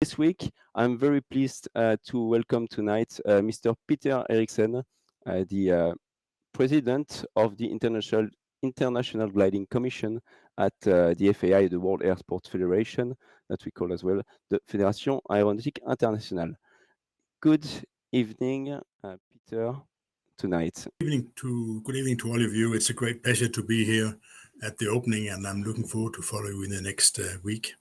this week, I'm very pleased to welcome tonight Mr. Peter Eriksen, the president of the International Gliding Commission at the FAI, the World Air Sports Federation, that we call as well the Fédération Aéronautique Internationale. Good evening, Peter, tonight. Good evening to all of you. It's a great pleasure to be here at the opening, and I'm looking forward to follow you in the next week.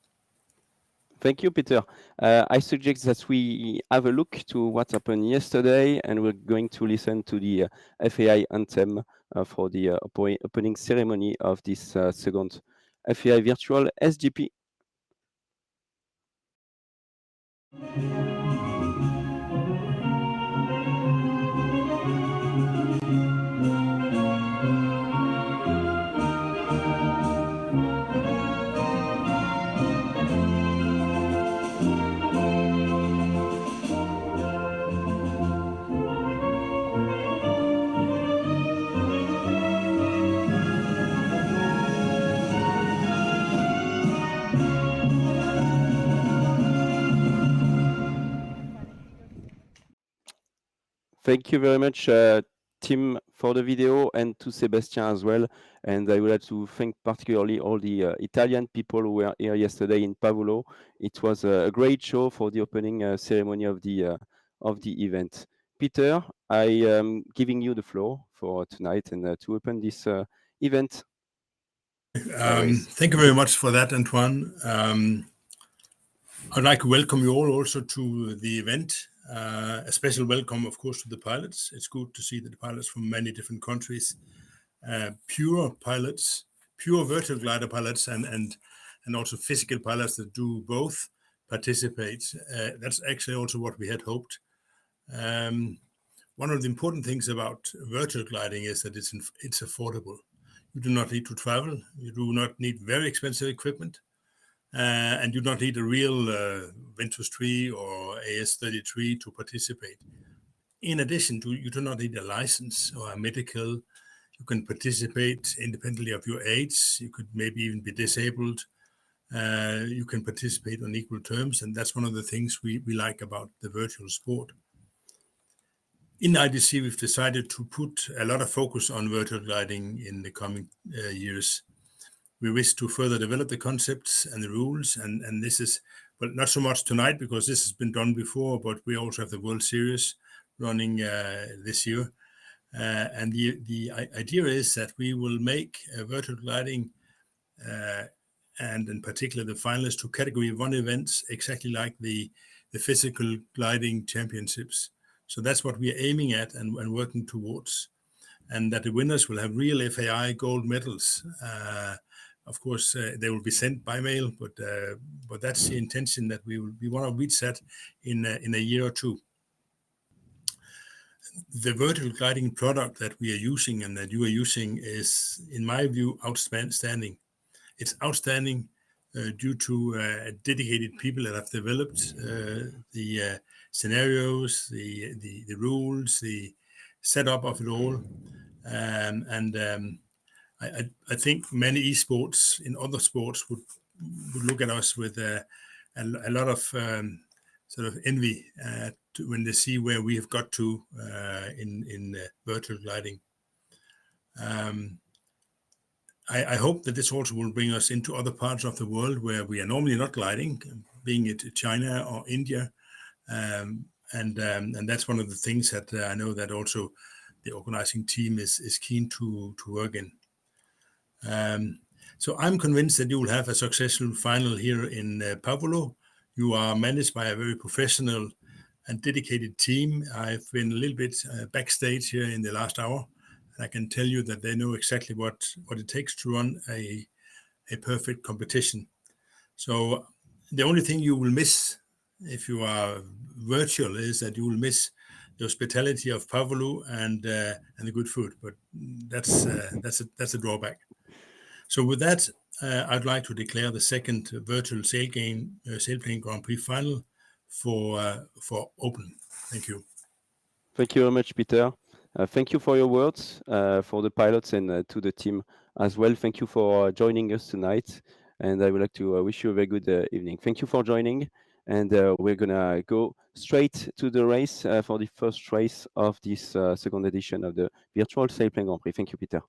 Thank you, Peter. I suggest that we have a look to what happened yesterday, and we're going to listen to the FAI anthem for the opening ceremony of this second FAI Virtual SGP. Thank you very much, Tim, for the video, and to Sébastien as well. And I would like to thank particularly all the Italian people who were here yesterday in Pavolo. It was a great show for the opening ceremony of the event. Peter, I am giving you the floor for tonight and to open this event. Thank you very much for that, Antoine. I'd like to welcome you all also to the event. A special welcome, of course, to the pilots. It's good to see the pilots from many different countries, pure pilots, pure vertical glider pilots, and also physical pilots that do both participate. That's actually also what we had hoped. One of the important things about vertical gliding is that it's affordable. You do not need to travel. You do not need very expensive equipment. And you do not need a real Ventus 3 or AS33 to participate. In addition, you do not need a license or a medical. You can participate independently of your age. You could maybe even be disabled. You can participate on equal terms, and that's one of the things we like about the virtual sport. In IGC, we've decided to put a lot of focus on vertical gliding in the coming years. We wish to further develop the concepts and the rules, and this is, well, not so much tonight because this has been done before, but we also have the World Series running this year. And the idea is that we will make vertical gliding and in particular the finalists to Category 1 events exactly like the physical gliding championships. So that's what we are aiming at and working towards, and that the winners will have real FAI gold medals. Of course, they will be sent by mail, but that's the intention, that we want to reach that in a year or two. The vertical gliding product that we are using and that you are using is, in my view, outstanding. It's outstanding due to dedicated people that have developed the scenarios, the rules, the setup of it all, I think many esports in other sports would look at us with a lot of sort of envy when they see where we have got to in vertical gliding. I hope that this also will bring us into other parts of the world where we are normally not gliding, being it China or India, and that's one of the things that I know that also the organizing team is keen to work in. So I'm convinced that you will have a successful final here in Pavolo. You are managed by a very professional and dedicated team. I've been a little bit backstage here in the last hour, and I can tell you that they know exactly what it takes to run a perfect competition. So the only thing you will miss if you are virtual is that you will miss the hospitality of Pavolo and the good food, but that's a drawback. So with that, I'd like to declare the second virtual Sailplane Grand Prix final for open. Thank you. Thank you very much, Peter. Thank you for your words, for the pilots and to the team as well. Thank you for joining us tonight. And I would like to wish you a very good evening. Thank you for joining. and we're gonna go straight to the race for the first race of this second edition of the virtual Sailplane Grand Prix. Thank you, Peter.